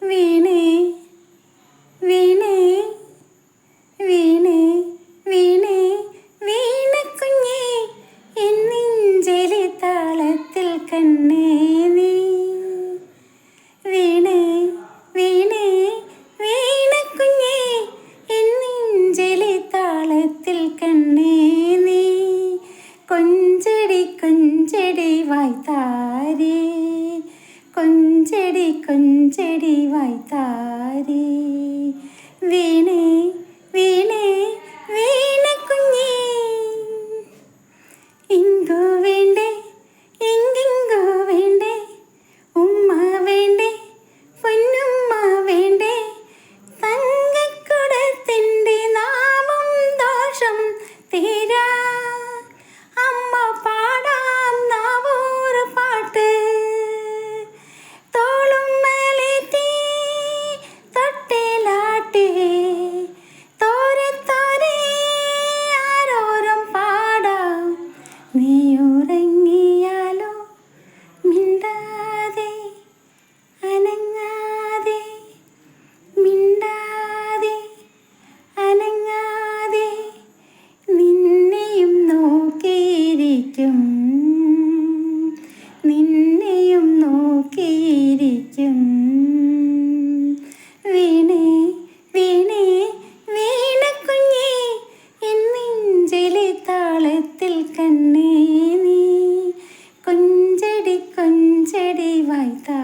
വീണേ വീണേ വീണേ വീണേ വീണക്കുഞ്ഞേ N നെഞ്ചിലെ താളത്തിൽ കണ്ണേ നീ വീണേ വീണേ വീണക്കുഞ്ഞേ എൻ നെഞ്ചിലെ താളത്തിൽ കണ്ണേ നീ കൊഞ്ചടി കൊഞ്ചടി വായ്ത്താരേ കൊഞ്ചടി കൊഞ്ചടി വായ്ത്താരേ വീണേ വീണേ വീണക്കുഞ്ഞേ ഇങ്കു വേണ്ടേ എങ്കിങ്കു വേണ്ടേ ഉമ്മ വേണ്ടേ പൊന്നുമ്മ വേണ്ടേ തങ്കക്കുടത്തിൻ്റെ നാവും ദോഷം തീരാ അമ്മ പാടാം നാവൂറ് പാട്ട് തോളും മേലേറ്റി തൊട്ടിലാട്ടി തോരെ തോരെ ആരോരും പാടാം നീ ഉറങ്ങിയാലോ മിണ്ടാതെ അനങ്ങാതെ മിണ്ടാതെ അനങ്ങാതെ നിന്നെയും നോക്കിയിരിക്കും നിന്നെയും നോക്കിയിരിക്കും വീണേ വീണേ വീണക്കുഞ്ഞേ എൻ നെഞ്ചിലെ താളത്തിൽ കണ്ണേ നീ കൊഞ്ചടി കൊഞ്ചടി വായ്ത്താ